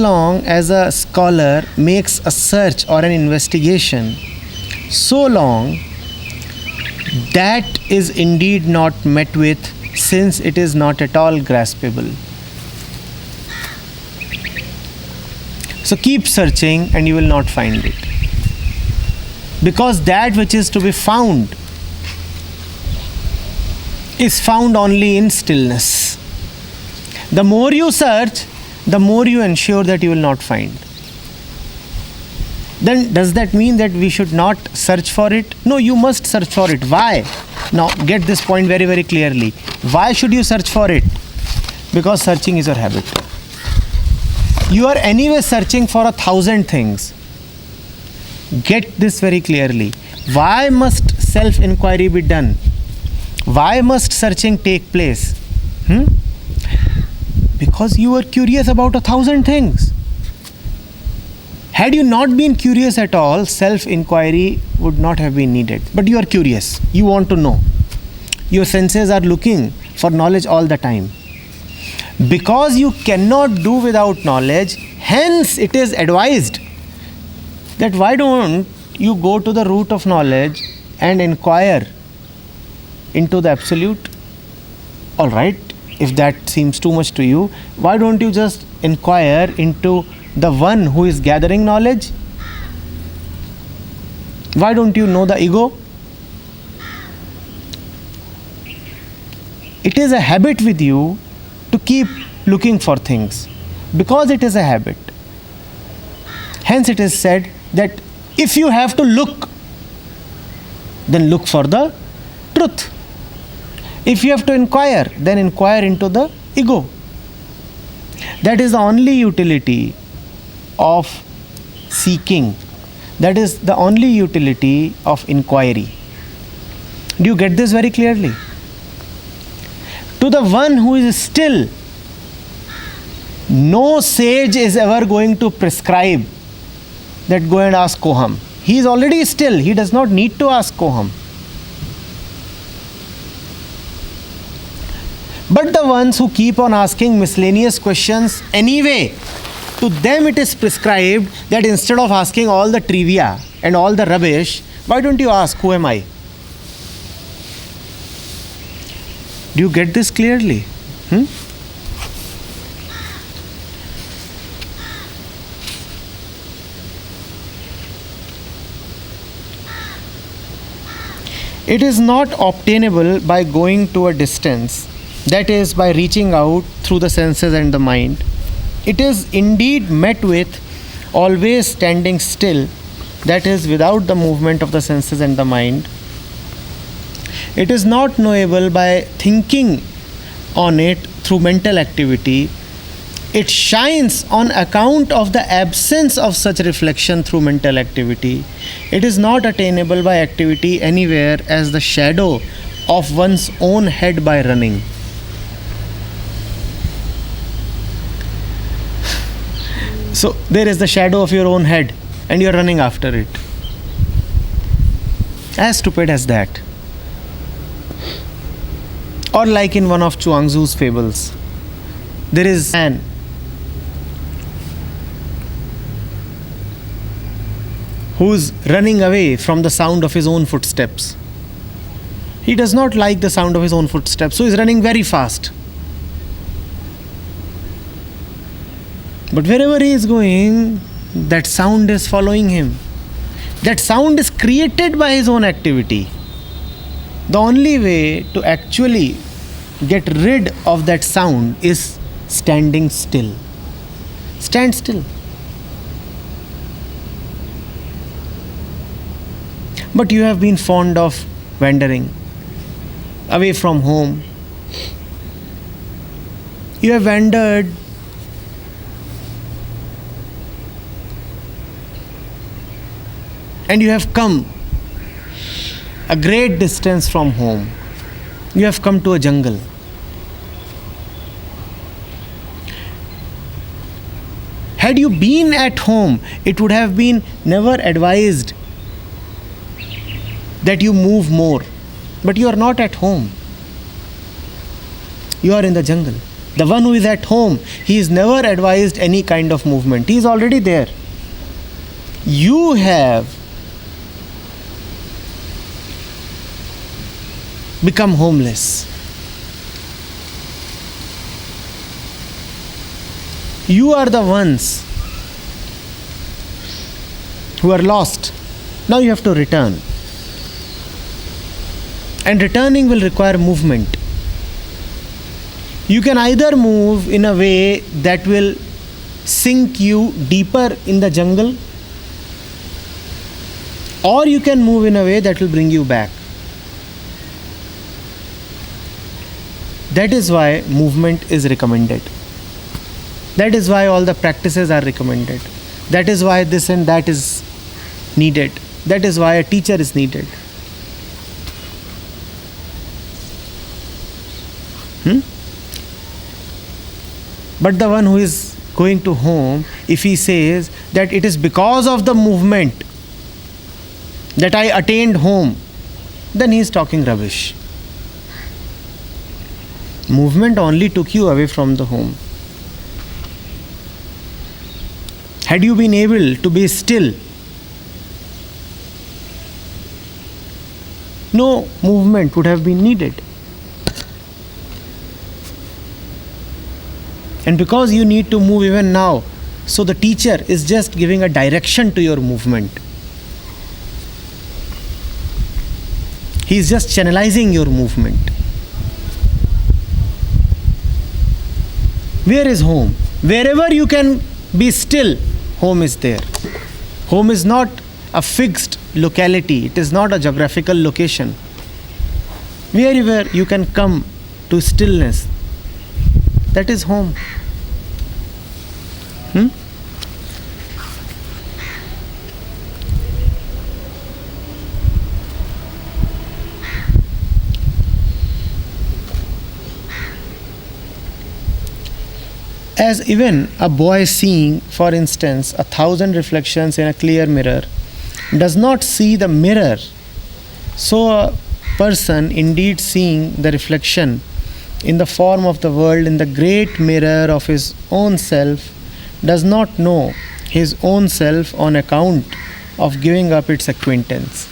long as a scholar makes a search or an investigation, so long that is indeed not met with, since it is not at all graspable. So keep searching and you will not find it. Because that which is to be found is found only in stillness. The more you search, the more you ensure that you will not find. Then does that mean that we should not search for it? No, you must search for it. Why? Now get this point very, very clearly. Why should you search for it? Because searching is your habit. You are anyway searching for 1,000 things. Get this very clearly. Why must self-inquiry be done? Why must searching take place? Because you are curious about 1,000 things. Had you not been curious at all, self-inquiry would not have been needed. But you are curious. You want to know. Your senses are looking for knowledge all the time. Because you cannot do without knowledge, hence it is advised that why don't you go to the root of knowledge and inquire into the absolute? All right, if that seems too much to you, why don't you just inquire into the one who is gathering knowledge? Why don't you know the ego? It is a habit with you to keep looking for things, because it is a habit. Hence it is said that if you have to look, then look for the truth. If you have to inquire, then inquire into the ego. That is the only utility of seeking. That is the only utility of inquiry. Do you get this very clearly? To the one who is still, no sage is ever going to prescribe that go and ask Koham. He is already still. He does not need to ask Koham. But the ones who keep on asking miscellaneous questions anyway, to them it is prescribed that instead of asking all the trivia and all the rubbish, why don't you ask, who am I? Do you get this clearly? It is not obtainable by going to a distance, that is, by reaching out through the senses and the mind. It is indeed met with always standing still, that is, without the movement of the senses and the mind. It is not knowable by thinking on it through mental activity. It shines on account of the absence of such reflection through mental activity. It is not attainable by activity anywhere as the shadow of one's own head by running. So there is the shadow of your own head and you are running after it. As stupid as that. Or like in one of Chuangzu's fables, there is a man who is running away from the sound of his own footsteps. He does not like the sound of his own footsteps, so he is running very fast. But wherever he is going, that sound is following him. That sound is created by his own activity. The only way to actually get rid of that sound is standing still. Stand still. But you have been fond of wandering away from home. You have wandered and you have come a great distance from home. You have come to a jungle. Had you been at home, it would have been never advised that you move more. But you are not at home. You are in the jungle. The one who is at home, he is never advised any kind of movement. He is already there. You have become homeless. You are the ones who are lost. Now you have to return. And returning will require movement. You can either move in a way that will sink you deeper in the jungle, or you can move in a way that will bring you back. That is why movement is recommended. That is why all the practices are recommended. That is why this and that is needed. That is why a teacher is needed. But the one who is going to home, if he says that it is because of the movement that I attained home, then he is talking rubbish. Movement only took you away from the home. Had you been able to be still, no movement would have been needed. And because you need to move even now, so the teacher is just giving a direction to your movement. He is just channelizing your movement. Where is home? Wherever you can be still, home is there. Home is not a fixed locality. It is not a geographical location. Wherever you can come to stillness, that is home. As even a boy seeing, for instance, 1,000 reflections in a clear mirror does not see the mirror, so a person indeed seeing the reflection in the form of the world in the great mirror of his own self does not know his own self on account of giving up its acquaintance.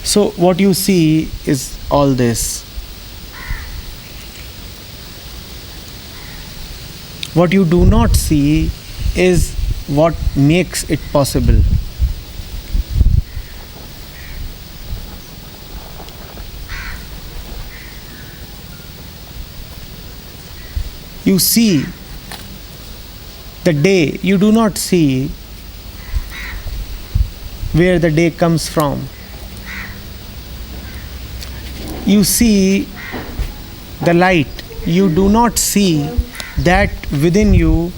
So what you see is all this. What you do not see is what makes it possible. You see the day, you do not see where the day comes from. You see the light, you do not see that within you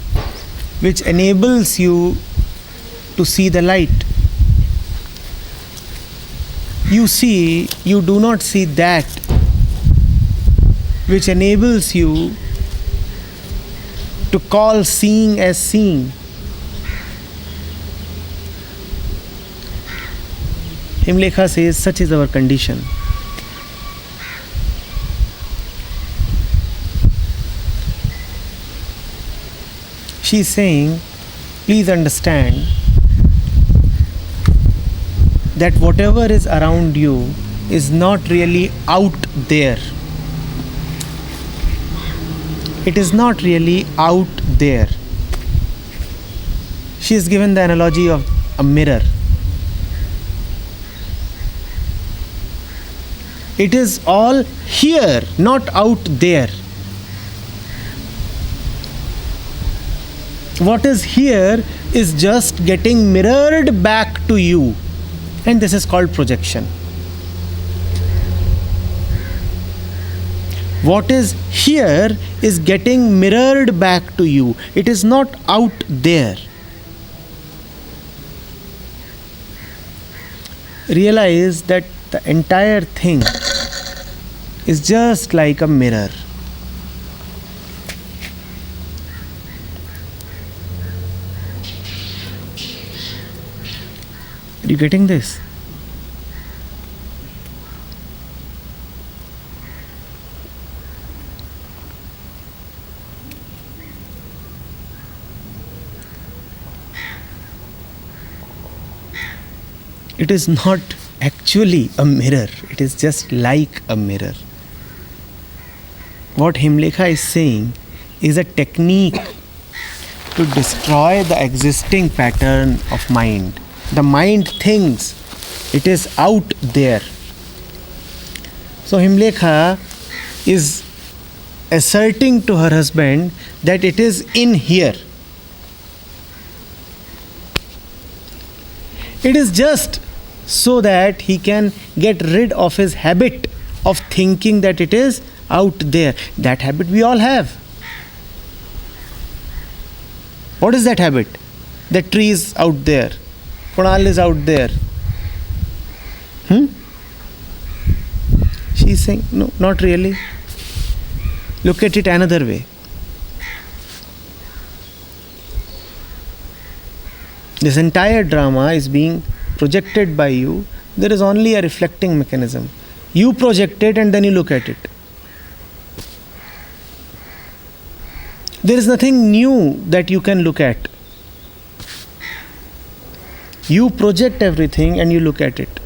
which enables you to see the light. You do not see that which enables you to call seeing as seeing. Himlekha says, such is our condition. She is saying, please understand that whatever is around you is not really out there. It is not really out there. She has given the analogy of a mirror. It is all here, not out there. What is here is just getting mirrored back to you, and this is called projection. What is here is getting mirrored back to you. It is not out there. Realize that the entire thing is just like a mirror. Are you getting this? It is not actually a mirror, it is just like a mirror. What Himlekha is saying is a technique to destroy the existing pattern of mind. The mind thinks it is out there. So Himlekha is asserting to her husband that it is in here. It is just so that he can get rid of his habit of thinking that it is out there. That habit we all have. What is that habit? The tree is out there. Kunal is out there. She is saying, no, not really. Look at it another way. This entire drama is being projected by you. There is only a reflecting mechanism. You project it and then you look at it. There is nothing new that you can look at. You project everything and you look at it.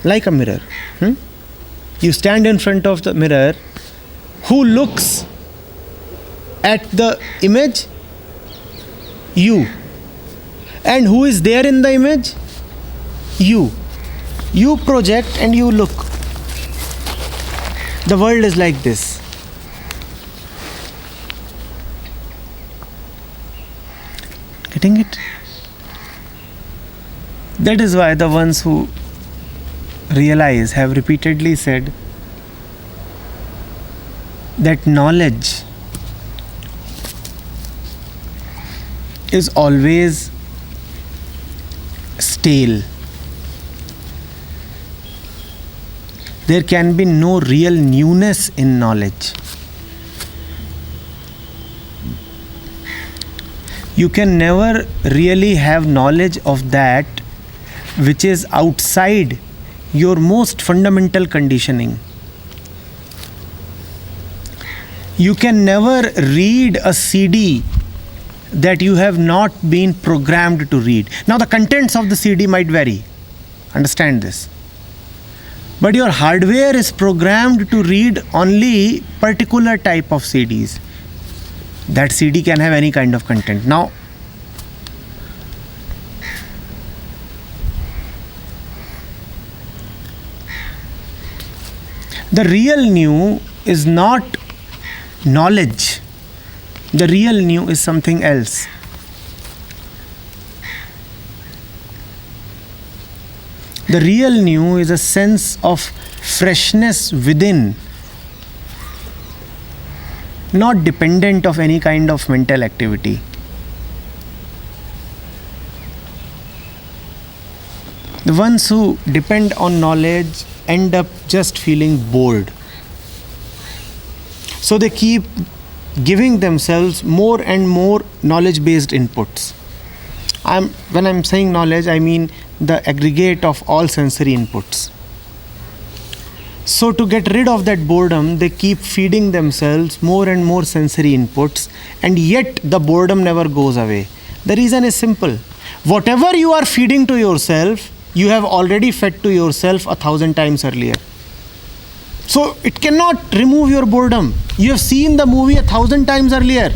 Like a mirror. You stand in front of the mirror. Who looks at the image? You. And who is there in the image? You. You project and you look. The world is like this. Getting it? That is why the ones who realize have repeatedly said that knowledge is always stale. There can be no real newness in knowledge. You can never really have knowledge of that which is outside your most fundamental conditioning. You can never read a CD that you have not been programmed to read. Now the contents of the CD might vary. Understand this. But your hardware is programmed to read only particular type of CDs. That CD can have any kind of content. Now, the real new is not knowledge. The real new is something else. The real new is a sense of freshness within, not dependent of any kind of mental activity. The ones who depend on knowledge end up just feeling bored. So they keep giving themselves more and more knowledge-based inputs. When I'm saying knowledge, I mean the aggregate of all sensory inputs. So to get rid of that boredom, they keep feeding themselves more and more sensory inputs, and yet the boredom never goes away. The reason is simple. Whatever you are feeding to yourself, you have already fed to yourself 1,000 times earlier. So it cannot remove your boredom. You have seen the movie 1,000 times earlier.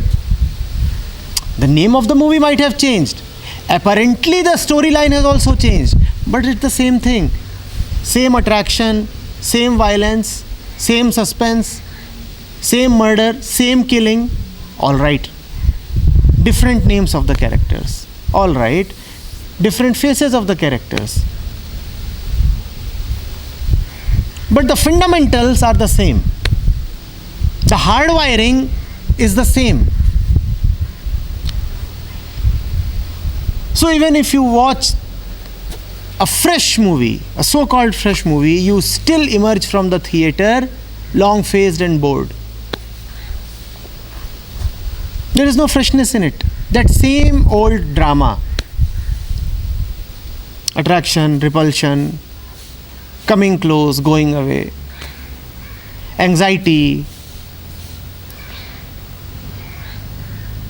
The name of the movie might have changed. Apparently the storyline has also changed. But it's the same thing. Same attraction, same violence, same suspense, same murder, same killing. All right. Different names of the characters. All right. Different faces of the characters. But the fundamentals are the same. The hardwiring is the same. So even if you watch a fresh movie, a so-called fresh movie, you still emerge from the theater long-faced and bored. There is no freshness in it. That same old drama. Attraction, repulsion, coming close, going away, anxiety,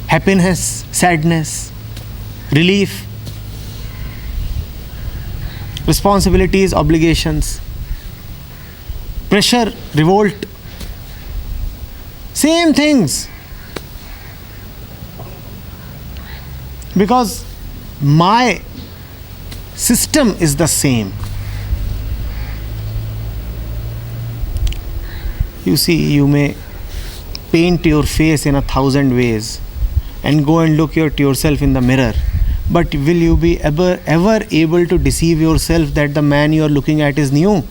happiness, sadness, relief, responsibilities, obligations, pressure, revolt, same things. Because my system is the same. You see, you may paint your face in 1,000 ways and go and look at yourself in the mirror. But will you be ever able to deceive yourself that the man you are looking at is new?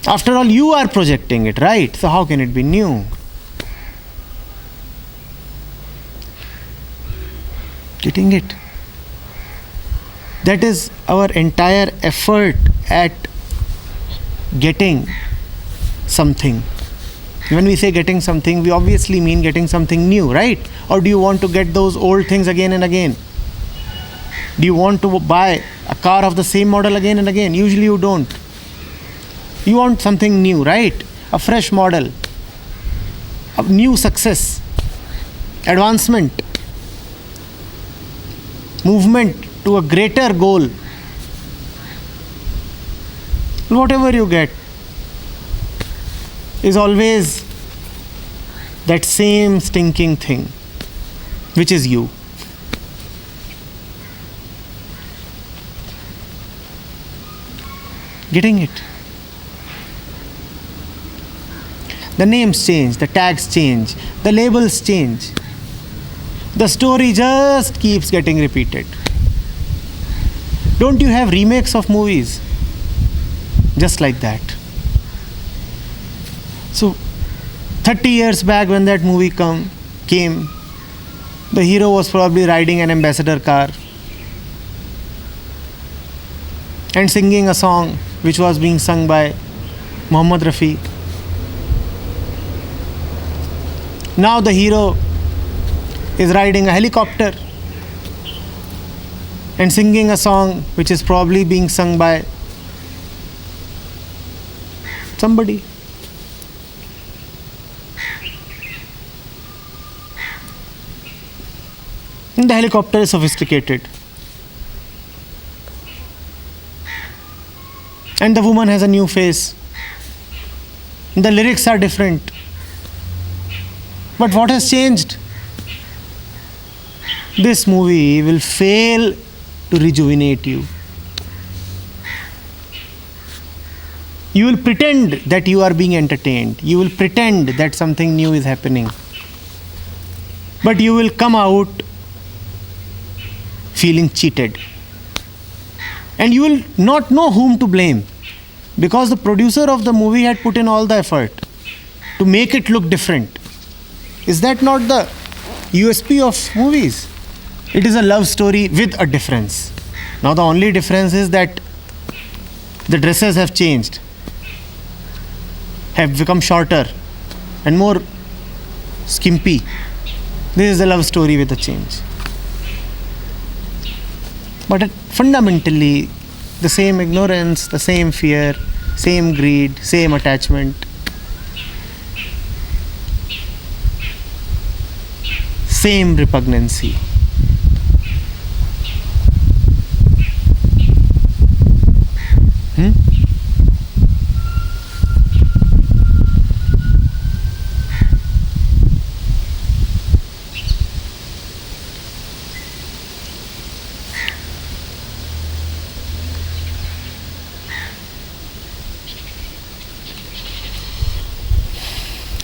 After all, you are projecting it, right? So how can it be new? Getting it? That is our entire effort at getting something. When we say getting something, we obviously mean getting something new, right? Or do you want to get those old things again and again? Do you want to buy a car of the same model again and again? Usually you don't. You want something new, right? A fresh model, a new success, advancement, movement to a greater goal. Whatever you get is always that same stinking thing, which is you. Getting it? The names change, the tags change, the labels change. The story just keeps getting repeated. Don't you have remakes of movies? Just like that. So 30 years back when that movie came, the hero was probably riding an ambassador car and singing a song which was being sung by Mohammed Rafi. Now the hero is riding a helicopter and singing a song which is probably being sung by somebody. And the helicopter is sophisticated. And the woman has a new face. The lyrics are different. But what has changed? This movie will fail to rejuvenate you. You will pretend that you are being entertained. You will pretend that something new is happening. But you will come out feeling cheated. And you will not know whom to blame. Because the producer of the movie had put in all the effort to make it look different. Is that not the USP of movies? It is a love story with a difference. Now the only difference is that the dresses have changed, have become shorter and more skimpy. This is a love story with a change. But fundamentally, the same ignorance, the same fear, same greed, same attachment. Same repugnancy.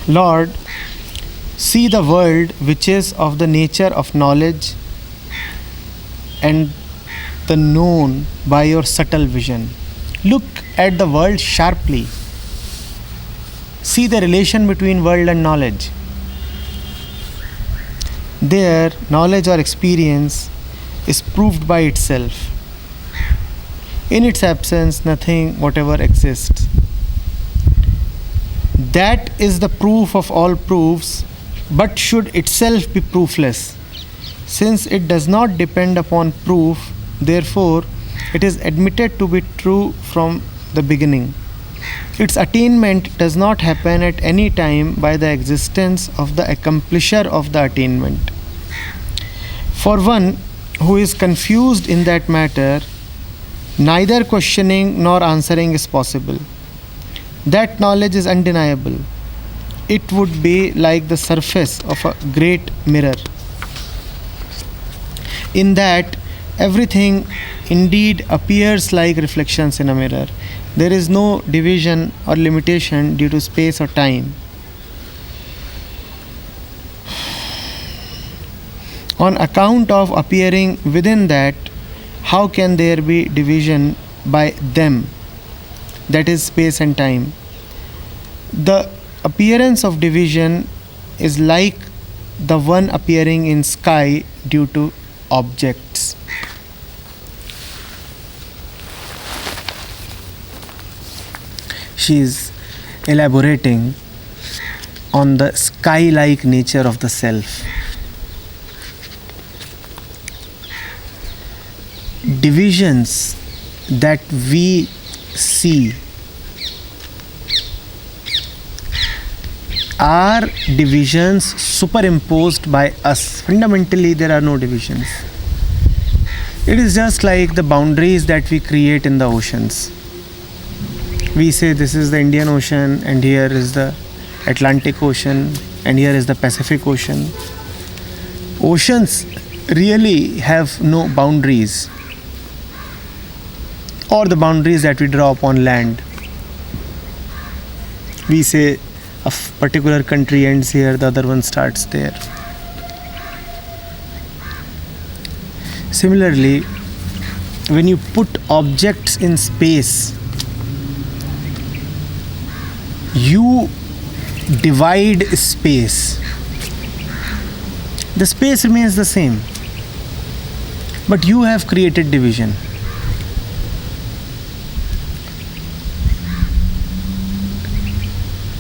Lord, see the world which is of the nature of knowledge and the known by your subtle vision. Look at the world sharply. See the relation between world and knowledge. There, knowledge or experience is proved by itself. In its absence, nothing whatever exists. That is the proof of all proofs, but should itself be proofless. Since it does not depend upon proof, therefore, it is admitted to be true from the beginning. Its attainment does not happen at any time by the existence of the accomplisher of the attainment. For one who is confused in that matter, neither questioning nor answering is possible. That knowledge is undeniable. It would be like the surface of a great mirror, in that everything indeed appears like reflections in a mirror. There is no division or limitation due to space or time. On account of appearing within that, how can there be division by them? That is space and time. The appearance of division is like the one appearing in sky due to objects. She is elaborating on the sky-like nature of the self. Divisions that we see are divisions superimposed by us. Fundamentally, there are no divisions. It is just like the boundaries that we create in the oceans. We say this is the Indian Ocean, and here is the Atlantic Ocean, and here is the Pacific Ocean. Oceans really have no boundaries, or the boundaries that we draw upon land. We say a particular country ends here, the other one starts there. Similarly, when you put objects in space, you divide space. The space remains the same, but you have created division.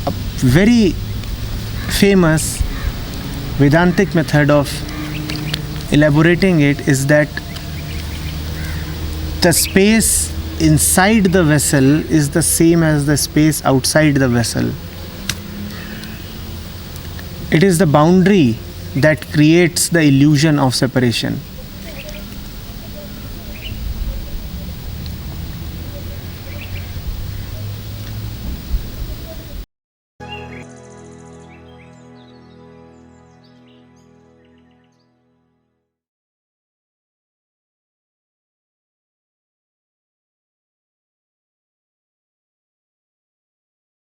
A very famous Vedantic method of elaborating it is that the space inside the vessel is the same as the space outside the vessel. It is the boundary that creates the illusion of separation.